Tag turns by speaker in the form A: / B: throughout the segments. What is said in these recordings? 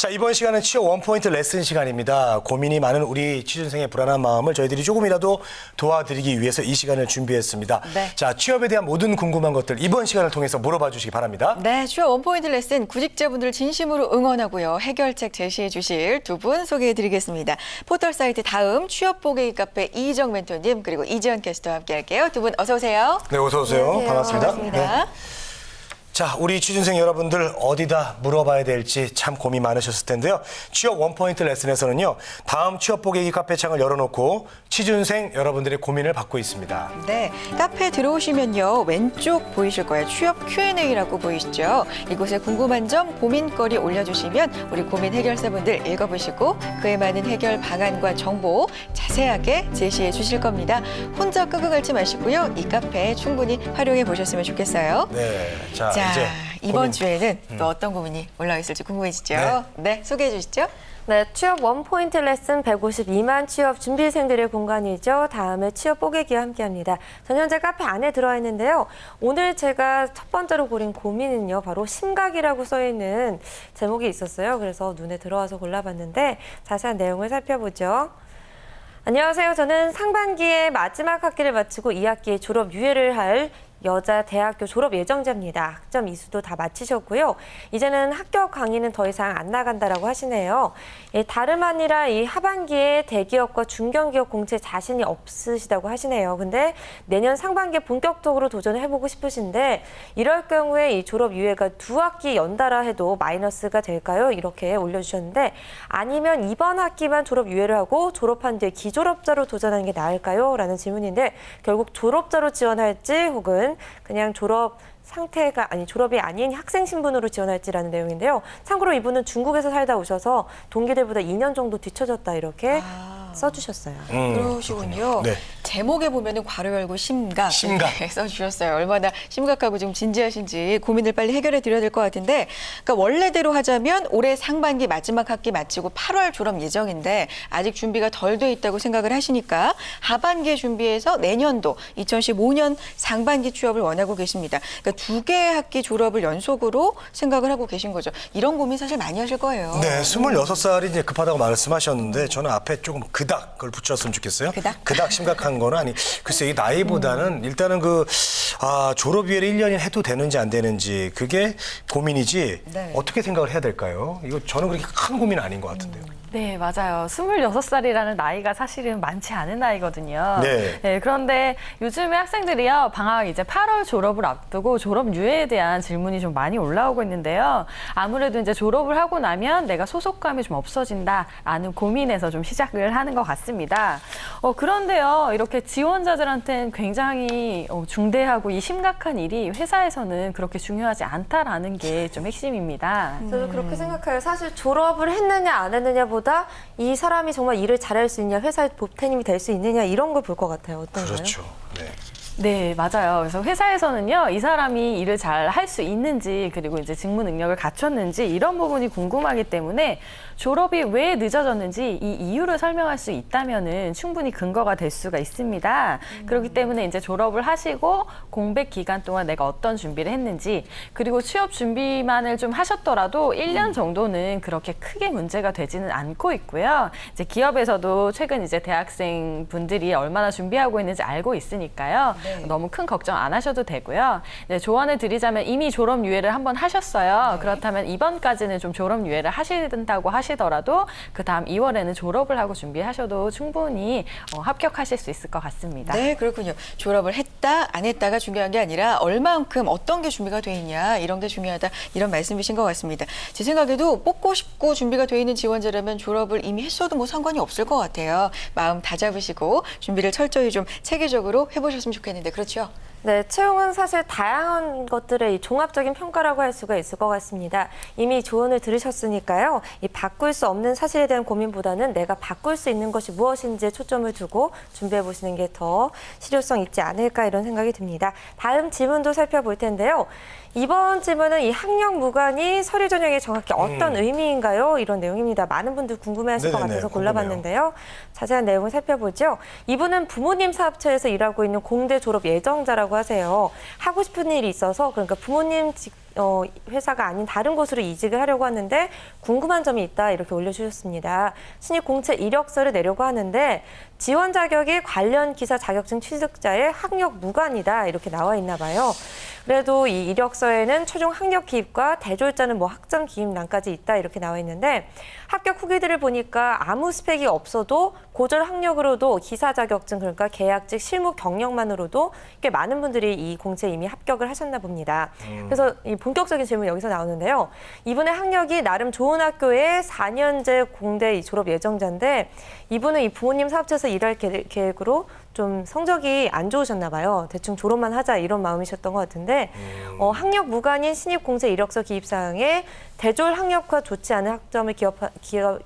A: 자, 이번 시간은 취업 원포인트 레슨 시간입니다. 고민이 많은 우리 취준생의 불안한 마음을 저희들이 조금이라도 도와드리기 위해서 이 시간을 준비했습니다.
B: 네.
A: 자, 취업에 대한 모든 궁금한 것들 이번 시간을 통해서 물어봐 주시기 바랍니다.
B: 네, 취업 원포인트 레슨 구직자분들 진심으로 응원하고요. 해결책 제시해 주실 두 분 소개해 드리겠습니다. 포털 사이트 다음 취업 보기 카페 이희정 멘토님 그리고 이지연 캐스터와 함께 할게요. 두 분 어서 오세요.
A: 네, 어서 오세요.
B: 안녕하세요.
A: 반갑습니다.
B: 반갑습니다.
A: 네. 자, 우리 취준생 여러분들 어디다 물어봐야 될지 참 고민 많으셨을 텐데요. 취업 원포인트 레슨에서는요. 다음 취업 보기 카페 창을 열어놓고 취준생 여러분들의 고민을 받고 있습니다.
B: 네, 카페 들어오시면요. 왼쪽 보이실 거예요. 취업 Q&A라고 보이시죠? 이곳에 궁금한 점, 고민거리 올려주시면 우리 고민 해결사분들 읽어보시고 그에 맞는 해결 방안과 정보 자세하게 제시해 주실 겁니다. 혼자 끄고 갈지 마시고요. 이 카페 충분히 활용해 보셨으면 좋겠어요.
A: 네, 자,
B: 자,
A: 이제
B: 이번
A: 고민.
B: 주에는 또 어떤 고민이 올라와 있을지 궁금해지죠?
A: 네.
B: 네, 소개해 주시죠.
C: 네, 취업 원포인트 레슨 152만 취업 준비생들의 공간이죠. 다음에 취업 뽀개기와 함께합니다. 전 현재 카페 안에 들어와 있는데요. 오늘 제가 첫 번째로 고른 고민은요. 바로 심각이라고 써있는 제목이 있었어요. 그래서 눈에 들어와서 골라봤는데 자세한 내용을 살펴보죠. 안녕하세요. 저는 상반기에 마지막 학기를 마치고 2학기에 졸업 유예를 할 여자 대학교 졸업 예정자입니다. 학점 이수도 다 마치셨고요. 이제는 합격 강의는 더 이상 안 나간다라고 하시네요. 다름 아니라 이 하반기에 대기업과 중견기업 공채 자신이 없으시다고 하시네요. 근데 내년 상반기에 본격적으로 도전을 해보고 싶으신데 이럴 경우에 이 졸업 유예가 2학기 연달아 해도 마이너스가 될까요? 이렇게 올려주셨는데 아니면 이번 학기만 졸업 유예를 하고 졸업한 뒤에 기졸업자로 도전하는 게 나을까요? 라는 질문인데 결국 졸업자로 지원할지 혹은 그냥 졸업이 아닌 학생 신분으로 지원할지라는 내용인데요. 참고로 이분은 중국에서 살다 오셔서 동기들보다 2년 정도 뒤처졌다 이렇게 써주셨어요.
B: 그러시군요.
A: 네.
B: 제목에 보면은 괄호 열고 심각 이렇게 써주셨어요. 얼마나 심각하고 좀 진지하신지 고민을 빨리 해결해 드려야 될 것 같은데, 그러니까 원래대로 하자면 올해 상반기 마지막 학기 마치고 8월 졸업 예정인데 아직 준비가 덜 돼 있다고 생각을 하시니까 하반기에 준비해서 내년도 2015년 상반기 취업을 원하고 계십니다. 그러니까 2개의 학기 졸업을 연속으로 생각을 하고 계신 거죠. 이런 고민 사실 많이 하실 거예요.
A: 네, 26살이 이제 급하다고 말씀하셨는데 저는 앞에 조금 그닥 그걸 붙였으면 좋겠어요.
B: 그닥?
A: 심각한 거는 아니, 글쎄 이 나이보다는 일단은 졸업 유예를 1년이 해도 되는지 안 되는지 그게 고민이지
B: 네.
A: 어떻게 생각을 해야 될까요? 이거 저는 그렇게 큰 고민은 아닌 것 같은데요.
D: 네, 맞아요. 26살이라는 나이가 사실은 많지 않은 나이거든요.
A: 네.
D: 그런데 요즘에 학생들이요, 방학 이제 8월 졸업을 앞두고 졸업 유예에 대한 질문이 좀 많이 올라오고 있는데요. 아무래도 이제 졸업을 하고 나면 내가 소속감이 좀 없어진다라는 고민에서 좀 시작을 하는 것 같습니다. 그런데요, 이렇게 지원자들한테는 굉장히 중대하고 이 심각한 일이 회사에서는 그렇게 중요하지 않다라는 게 좀 핵심입니다.
C: 저도 그렇게 생각해요. 사실 졸업을 했느냐 안 했느냐보다 이 사람이 정말 일을 잘할 수 있냐, 회사의 보탬이 될 수 있느냐 이런 걸 볼 것 같아요. 어떤가요?
A: 그렇죠. 네.
D: 네, 맞아요. 그래서 회사에서는요, 이 사람이 일을 잘 할 수 있는지, 그리고 이제 직무 능력을 갖췄는지, 이런 부분이 궁금하기 때문에 졸업이 왜 늦어졌는지 이 이유를 설명할 수 있다면은 충분히 근거가 될 수가 있습니다. 그렇기 때문에 이제 졸업을 하시고 공백 기간 동안 내가 어떤 준비를 했는지, 그리고 취업 준비만을 좀 하셨더라도 1년 정도는 그렇게 크게 문제가 되지는 않고 있고요. 이제 기업에서도 최근 이제 대학생 분들이 얼마나 준비하고 있는지 알고 있으니까요.
B: 네.
D: 너무 큰 걱정 안 하셔도 되고요. 네, 조언을 드리자면 이미 졸업 유예를 한번 하셨어요.
B: 네.
D: 그렇다면 이번까지는 좀 졸업 유예를 하신다고 하시더라도 그 다음 2월에는 졸업을 하고 준비하셔도 충분히 합격하실 수 있을 것 같습니다.
B: 네, 그렇군요. 졸업을 했다, 안 했다가 중요한 게 아니라 얼만큼 어떤 게 준비가 돼 있냐, 이런 게 중요하다, 이런 말씀이신 것 같습니다. 제 생각에도 뽑고 싶고 준비가 돼 있는 지원자라면 졸업을 이미 했어도 뭐 상관이 없을 것 같아요. 마음 다잡으시고 준비를 철저히 좀 체계적으로 해보셨으면 좋겠는데, 그렇죠?
C: 네, 채용은 사실 다양한 것들의 이 종합적인 평가라고 할 수가 있을 것 같습니다. 이미 조언을 들으셨으니까요. 이 바꿀 수 없는 사실에 대한 고민보다는 내가 바꿀 수 있는 것이 무엇인지에 초점을 두고 준비해 보시는 게 더 실효성 있지 않을까 이런 생각이 듭니다. 다음 질문도 살펴볼 텐데요. 이번 질문은 이 학력 무관이 서류 전형에 정확히 어떤 의미인가요? 이런 내용입니다. 많은 분들 궁금해하실 것
A: 네네네,
C: 같아서 골라봤는데요. 자세한 내용을 살펴보죠. 이분은 부모님 사업처에서 일하고 있는 공대 졸업 예정자라고 힘들다고 하세요. 하고 싶은 일이 있어서 그러니까 부모님 회사가 아닌 다른 곳으로 이직을 하려고 하는데 궁금한 점이 있다 이렇게 올려주셨습니다. 신입 공채 이력서를 내려고 하는데 지원 자격이 관련 기사 자격증 취득자의 학력 무관이다 이렇게 나와 있나 봐요. 그래도 이 이력서에는 최종 학력 기입과 대졸자는 뭐 학점 기입란까지 있다 이렇게 나와 있는데 합격 후기들을 보니까 아무 스펙이 없어도 고졸 학력으로도 기사 자격증 그러니까 계약직 실무 경력만으로도 꽤 많은 분들이 이 공채 이미 합격을 하셨나 봅니다. 그래서 이 본격적인 질문이 여기서 나오는데요. 이분의 학력이 나름 좋은 학교의 4년제 공대 졸업 예정자인데 이분은 이 부모님 사업체에서 일할 계획으로 좀 성적이 안 좋으셨나 봐요. 대충 졸업만 하자 이런 마음이셨던 것 같은데 학력 무관인 신입 공채 이력서 기입 사항에 대졸 학력과 좋지 않은 학점을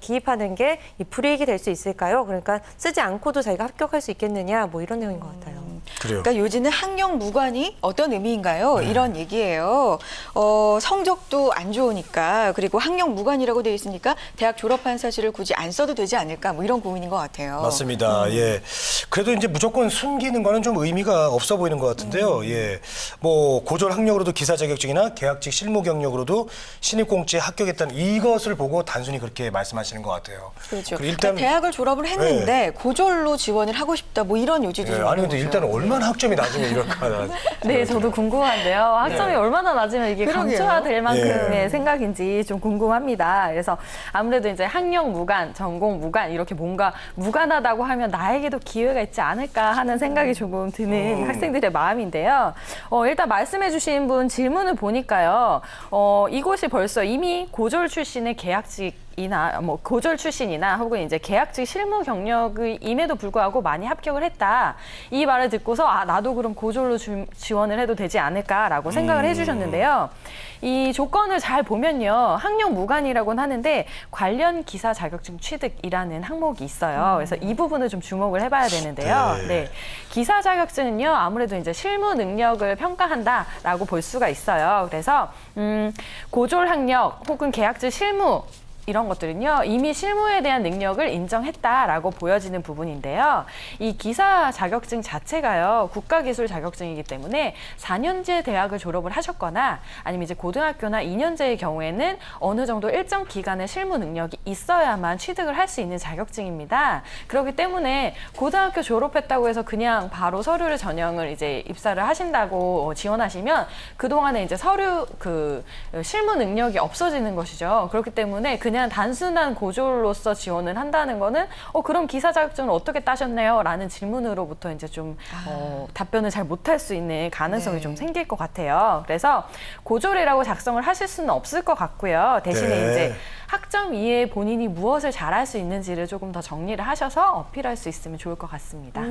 C: 기입하는 게 이 불이익이 될 수 있을까요? 그러니까 쓰지 않고도 자기가 합격할 수 있겠느냐 뭐 이런 내용인 것 같아요.
A: 그래요.
B: 그러니까 요지는 학력 무관이 어떤 의미인가요? 이런 얘기예요. 성적도 안 좋으니까 그리고 학력 무관이라고 되어 있으니까 대학 졸업한 사실을 굳이 안 써도 되지 않을까 뭐 이런 고민인 것 같아요.
A: 맞습니다. 예. 그래도 이제 무조건 숨기는 거는 좀 의미가 없어 보이는 것 같은데요. 예. 뭐 고졸 학력으로도 기사 자격증이나 계약직 실무 경력으로도 신입 공채에 합격했다는 이것을 보고 단순히 그렇게 말씀하시는 것 같아요.
B: 그렇죠.
A: 그리고 일단
B: 대학을 졸업을 했는데 고졸로 지원을 하고 싶다 뭐 이런 요지도
A: 예,
B: 좀
A: 아니
B: 있는
A: 근데
B: 거죠.
A: 일단 얼마나 학점이 낮으면 이럴까?
D: 네, 저도 궁금한데요. 학점이
A: 네.
D: 얼마나 낮으면 이게
B: 그러게요.
D: 강조화될 만큼의
A: 예.
D: 생각인지 좀 궁금합니다. 그래서 아무래도 이제 학력 무관, 전공 무관 이렇게 뭔가 무관하다고 하면 나에게도 기회가 있지 않을까 하는 생각이 조금 드는 학생들의 마음인데요. 일단 말씀해주신 분 질문을 보니까요. 이곳이 벌써 이미 고졸 출신의 계약직이나 뭐 고졸 출신이나 혹은 이제 계약직 실무 경력임에도 불구하고 많이 합격을 했다. 이 말을 듣고서 나도 그럼 고졸로 지원을 해도 되지 않을까라고 생각을 해주셨는데요. 이 조건을 잘 보면요. 학력 무관이라고는 하는데 관련 기사 자격증 취득이라는 항목이 있어요. 그래서 이 부분을 좀 주목을 해봐야 되는데요.
A: 네.
D: 네. 기사 자격증은요. 아무래도 이제 실무 능력을 평가한다라고 볼 수가 있어요. 그래서 고졸 학력 혹은 계약직 실무 이런 것들은요, 이미 실무에 대한 능력을 인정했다라고 보여지는 부분인데요. 이 기사 자격증 자체가요, 국가기술 자격증이기 때문에 4년제 대학을 졸업을 하셨거나 아니면 이제 고등학교나 2년제의 경우에는 어느 정도 일정 기간의 실무 능력이 있어야만 취득을 할 수 있는 자격증입니다. 그렇기 때문에 고등학교 졸업했다고 해서 그냥 바로 서류를 전형을 이제 입사를 하신다고 지원하시면 그동안에 이제 서류 실무 능력이 없어지는 것이죠. 그렇기 때문에 그냥 단순한 고졸로서 지원을 한다는 거는 그럼 기사 자격증을 어떻게 따셨나요? 라는 질문으로부터 이제 좀 답변을 잘 못할 수 있는 가능성이
B: 네.
D: 좀 생길 것 같아요. 그래서 고졸이라고 작성을 하실 수는 없을 것 같고요. 대신에
A: 네.
D: 이제 학점 이외에 본인이 무엇을 잘할 수 있는지를 조금 더 정리를 하셔서 어필할 수 있으면 좋을 것 같습니다.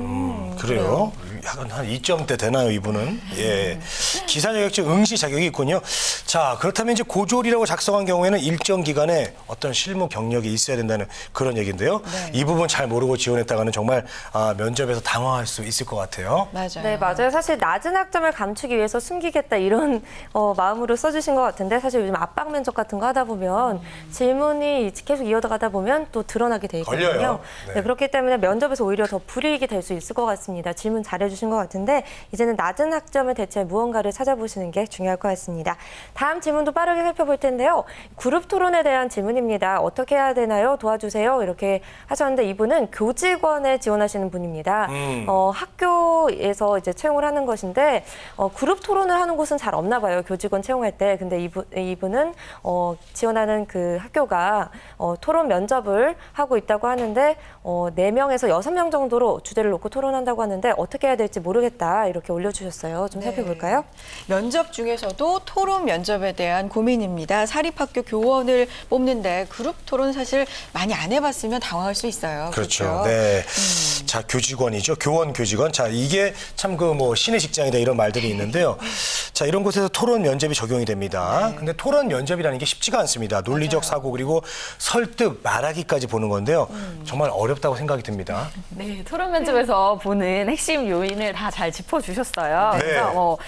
A: 그래요? 약간 한 2점대 되나요, 이분은? 예. 기사 자격증 응시 자격이 있군요. 자, 그렇다면 이제 고졸이라고 작성한 경우에는 일정 기간에 어떤 실무 경력이 있어야 된다는 그런 얘기인데요.
B: 네.
A: 이 부분 잘 모르고 지원했다가는 정말 면접에서 당황할 수 있을 것 같아요.
B: 맞아요.
C: 네, 맞아요. 사실 낮은 학점을 감추기 위해서 숨기겠다 이런 마음으로 써주신 것 같은데 사실 요즘 압박 면접 같은 거 하다 보면 질문이 계속 이어가다 보면 또 드러나게 돼 있거든요.
A: 걸려요. 네.
C: 네, 그렇기 때문에 면접에서 오히려 더 불이익이 될 수 있을 것 같습니다. 질문 잘해주신 것 같은데 이제는 낮은 학점을 대체 무언가를 찾아보시는 게 중요할 것 같습니다. 다음 질문도 빠르게 살펴볼 텐데요. 그룹 토론에 대한 질문입니다. 어떻게 해야 되나요? 도와주세요. 이렇게 하셨는데 이분은 교직원에 지원하시는 분입니다. 학교에서 이제 채용을 하는 것인데 그룹 토론을 하는 곳은 잘 없나 봐요. 교직원 채용할 때. 근데 이분은 지원하는 그 학교가 토론 면접을 하고 있다고 하는데 4명에서 6명 정도로 주제를 놓고 토론한다고 하는데 어떻게 해야 될지 모르겠다 이렇게 올려주셨어요. 좀 살펴볼까요?
B: 면접 중에서도 토론 면접에 대한 고민입니다. 사립학교 교원을 뽑는데 그룹 토론 사실 많이 안 해봤으면 당황할 수 있어요.
A: 그렇죠. 네. 자, 교직원이죠. 교원, 교직원. 자, 이게 참 신의 직장이다 이런 말들이 있는데요. 자, 이런 곳에서 토론 면접이 적용이 됩니다. 근데 토론 면접이라는 게 쉽지가 않습니다. 논리적 사고 설득하고 그리고 설득, 말하기까지 보는 건데요. 정말 어렵다고 생각이 듭니다.
D: 네, 토론 면접에서 보는 핵심 요인을 다 잘 짚어주셨어요.
A: 네.
D: 그래서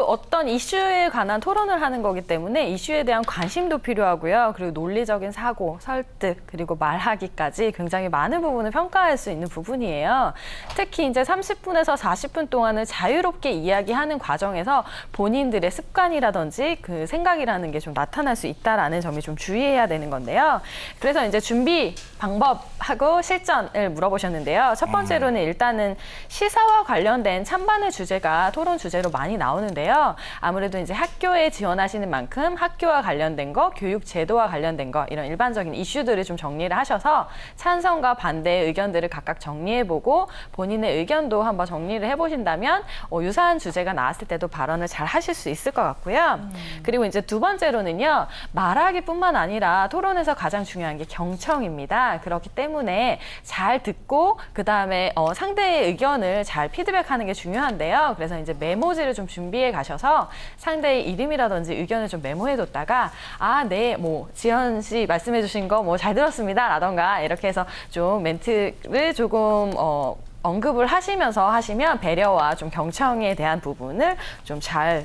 D: 어떤 이슈에 관한 토론을 하는 거기 때문에 이슈에 대한 관심도 필요하고요. 그리고 논리적인 사고, 설득, 그리고 말하기까지 굉장히 많은 부분을 평가할 수 있는 부분이에요. 특히 이제 30분에서 40분 동안을 자유롭게 이야기하는 과정에서 본인들의 습관이라든지 그 생각이라는 게 좀 나타날 수 있다라는 점이 좀 주의해야 되는 건데요. 그래서 이제 준비 방법하고 실전을 물어보셨는데요. 첫 번째로는 일단은 시사와 관련된 찬반의 주제가 토론 주제로 많이 나오는데요. 아무래도 이제 학교에 지원하시는 만큼 학교와 관련된 거, 교육 제도와 관련된 거 이런 일반적인 이슈들을 좀 정리를 하셔서 찬성과 반대의 의견들을 각각 정리해보고 본인의 의견도 한번 정리를 해보신다면 유사한 주제가 나왔을 때도 발언을 잘 하실 수 있을 것 같고요. 그리고 이제 두 번째로는요. 말하기뿐만 아니라 토론에서 가장 중요한 게 경청입니다. 그렇기 때문에 잘 듣고 그다음에 상대의 의견을 잘 피드백하는 게 중요한데요. 그래서 이제 메모지를 좀 준비해 가셔서 상대의 이름이라든지 의견을 좀 메모해뒀다가 네, 지현 씨 말씀해 주신 거 잘 들었습니다. 라던가 이렇게 해서 좀 멘트를 조금 언급을 하시면서 하시면 배려와 좀 경청에 대한 부분을 좀 잘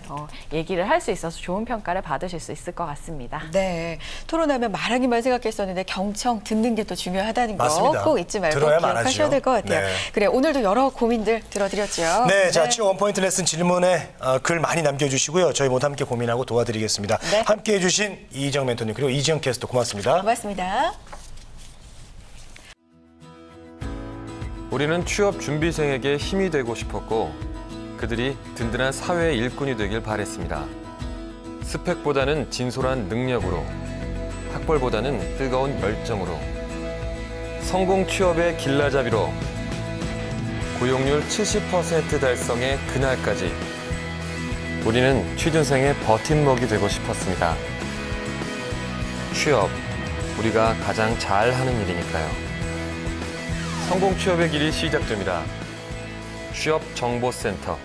D: 얘기를 할 수 있어서 좋은 평가를 받으실 수 있을 것 같습니다.
B: 네, 토론하면 말하기만 생각했었는데 경청 듣는 게 또 중요하다는 거
A: 맞습니다.
B: 꼭 잊지 말고
A: 들어야
B: 기억하셔야
A: 말하죠.
B: 될 것 같아요.
A: 네.
B: 그래, 오늘도 여러 고민들 들어드렸죠.
A: 네, 자, 치어 원포인트 레슨 질문에 글 많이 남겨주시고요. 저희 모두 함께 고민하고 도와드리겠습니다.
B: 네.
A: 함께해 주신 이희정 멘토님 그리고 이지영 캐스터 고맙습니다.
B: 고맙습니다.
E: 우리는 취업 준비생에게 힘이 되고 싶었고 그들이 든든한 사회의 일꾼이 되길 바랬습니다. 스펙보다는 진솔한 능력으로, 학벌보다는 뜨거운 열정으로, 성공 취업의 길라잡이로, 고용률 70% 달성의 그날까지 우리는 취준생의 버팀목이 되고 싶었습니다. 취업, 우리가 가장 잘하는 일이니까요. 성공 취업의 길이 시작됩니다. 취업정보센터